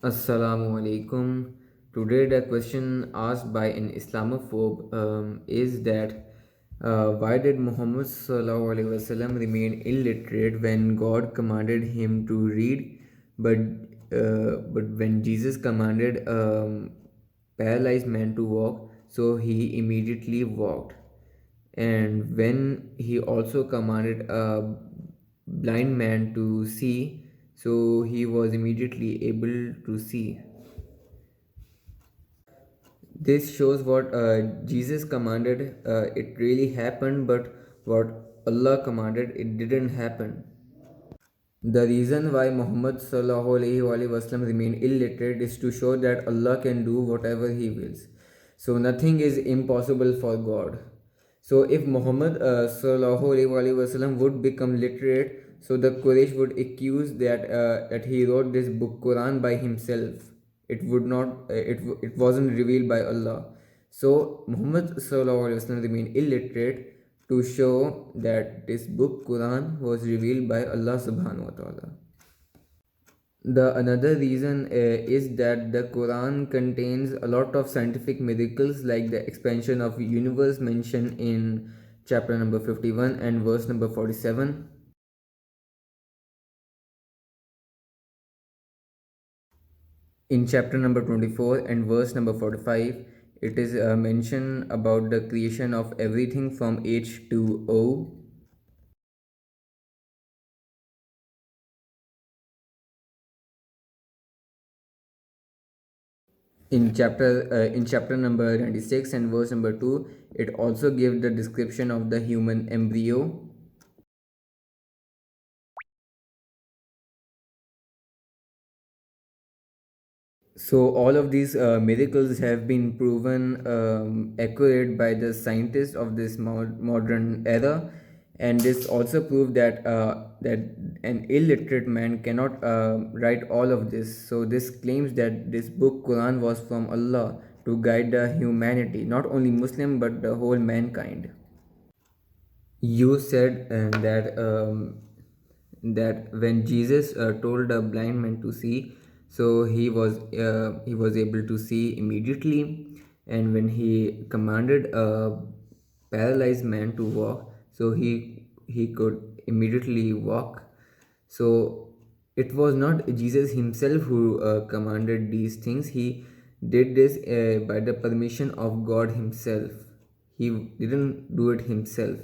Assalamu alaikum. Today, the question asked by an Islamophobe is that why did Muhammad sallallahu alaihi wasallam remain illiterate when God commanded him to read, but but when Jesus commanded paralyzed man to walk, so he immediately walked, and when he also commanded a blind man to see, so he was immediately able to see. This shows what Jesus commanded, it really happened, but what Allah commanded, it didn't happen. The reason why Muhammad sallallahu alaihi wasallam remained illiterate is to show that Allah can do whatever He wills. So nothing is impossible for God. So if Muhammad sallallahu alaihi wasallam would become literate, so the Quraysh would accuse that he wrote this book Quran by himself. It would not. It wasn't revealed by Allah. So Muhammad sallallahu alaihi wasallam remained illiterate to show that this book Quran was revealed by Allah subhanahu wa ta'ala. The another reason is that the Quran contains a lot of scientific miracles like the expansion of universe mentioned in chapter number 51 and verse number 47. In chapter number 24 and verse number 45, it is mentioned about the creation of everything from H to O. In chapter number 96 and verse number 2, it also gives the description of the human embryo. So all of these miracles have been proven accurate by the scientists of this modern era, and this also proved that an illiterate man cannot write all of this. So this claims that this book Quran was from Allah to guide the humanity, not only Muslim but the whole mankind. You said that when Jesus told a blind man to see, so he was able to see immediately, and when he commanded a paralyzed man to walk, so he could immediately walk. So it was not Jesus himself who commanded these things. He did this by the permission of God himself. He didn't do it himself.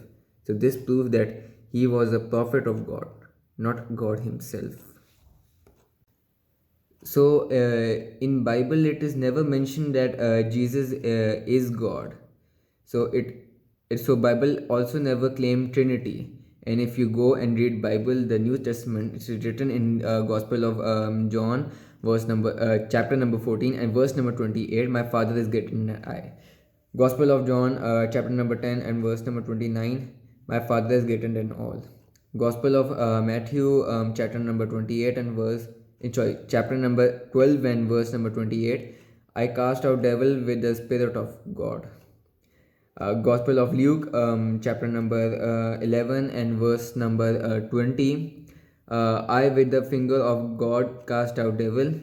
So this proves that he was a prophet of God, not God himself. So in Bible it is never mentioned that Jesus is God. So so Bible also never claimed Trinity. And if you go and read Bible, the New Testament, it is written in Gospel of John, chapter number 14 and verse number 28. My Father is greater than I. Gospel of John, chapter number 10 and verse number 29. My Father is greater than all. Gospel of Matthew, chapter number 28 and chapter number 12 and verse number 28. I cast out devil with the Spirit of God. Gospel of Luke, chapter number 11 and verse number 20. I with the finger of God cast out devil.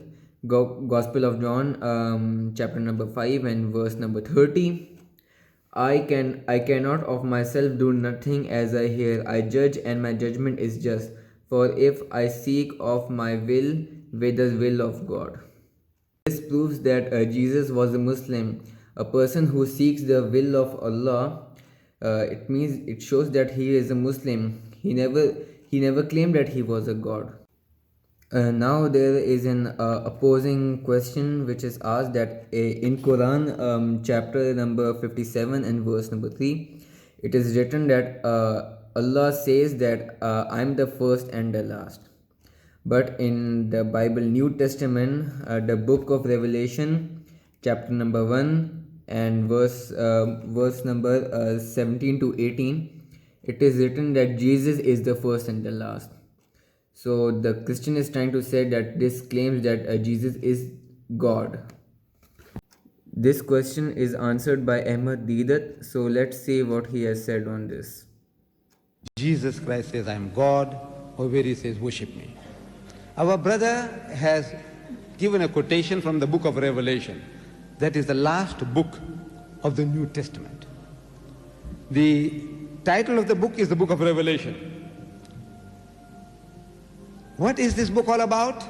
Gospel of John, chapter number 5 and verse number 30. I cannot of myself do nothing as I hear. I judge, and my judgment is just. For if I seek of my will with the will of God. This proves that Jesus was a Muslim, a person who seeks the will of Allah. It shows that he is a Muslim. He never claimed that he was a God. Now there is an opposing question which is asked that in Quran chapter number 57 and verse number 3, it is written that Allah says that I am the first and the last. But in the Bible New Testament, the book of Revelation, chapter number 1 and verse number 17 to 18, it is written that Jesus is the first and the last. So the Christian is trying to say that this claims that Jesus is God. This question is answered by Ahmad Deedat. So let's see what he has said on this. Jesus Christ says, I am God, over he says, worship me. Our brother has given a quotation from the book of Revelation. That is the last book of the New Testament. The title of the book is the book of Revelation. What is this book all about?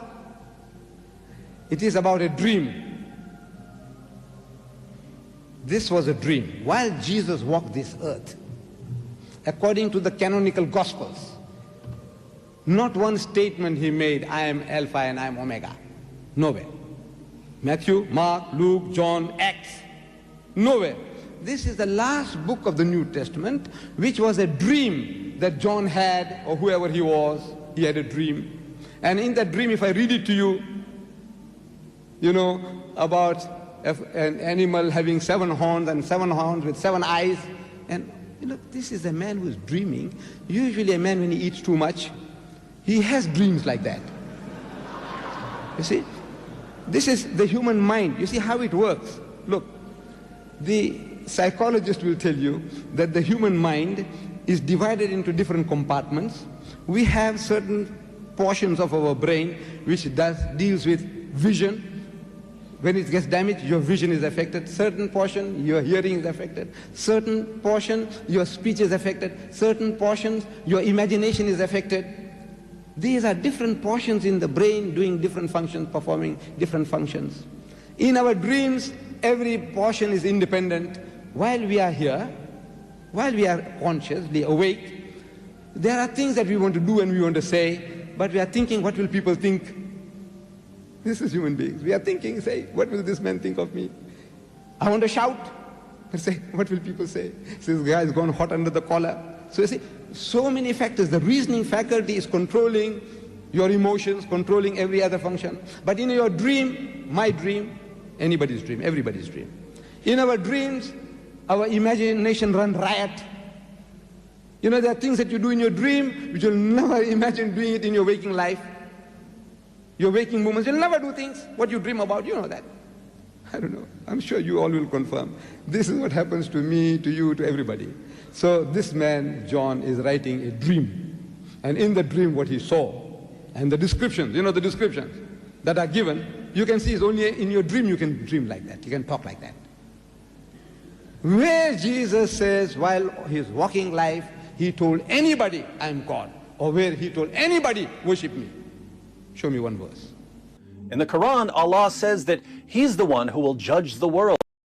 It is about a dream. This was a dream. While Jesus walked this earth, according to the canonical Gospels, not one statement he made, I am Alpha and I am Omega. Nowhere. Matthew, Mark, Luke, John, Acts. Nowhere. This is the last book of the New Testament, which was a dream that John had, or whoever he was, he had a dream. And in that dream, if I read it to you, you know, about an animal having 7 horns and 7 horns with 7 eyes. And, you know, this is a man who is dreaming. Usually a man, when he eats too much, he has dreams like that. You see? This is the human mind. You see how it works? Look, the psychologist will tell you that the human mind is divided into different compartments. We have certain portions of our brain which deals with vision. When it gets damaged, your vision is affected. Certain portion, your hearing is affected. Certain portion, your speech is affected. Certain portions, your imagination is affected. These are different portions in the brain doing different functions, performing different functions. In our dreams, every portion is independent. While we are here, while we are consciously awake, there are things that we want to do and we want to say, but we are thinking, what will people think? This is human beings. We are thinking, say, what will this man think of me? I want to shout. I say, what will people say? This guy has gone hot under the collar. So you see, so many factors. The reasoning faculty is controlling your emotions, controlling every other function. But in your dream, my dream, anybody's dream, everybody's dream. In our dreams, our imagination runs riot. You know, there are things that you do in your dream which you'll never imagine doing it in your waking life. Your waking moments, you'll never do things. What you dream about, you know that. I don't know. I'm sure you all will confirm. This is what happens to me, to you, to everybody. So this man, John, is writing a dream. And in the dream, what he saw, and the descriptions, you know, the descriptions that are given, you can see it's only in your dream you can dream like that. You can talk like that. Where Jesus says, while he's walking life, he told anybody, I am God. Or where he told anybody, worship me. Show me one verse. In the Quran, Allah says that He's the one who will judge the world.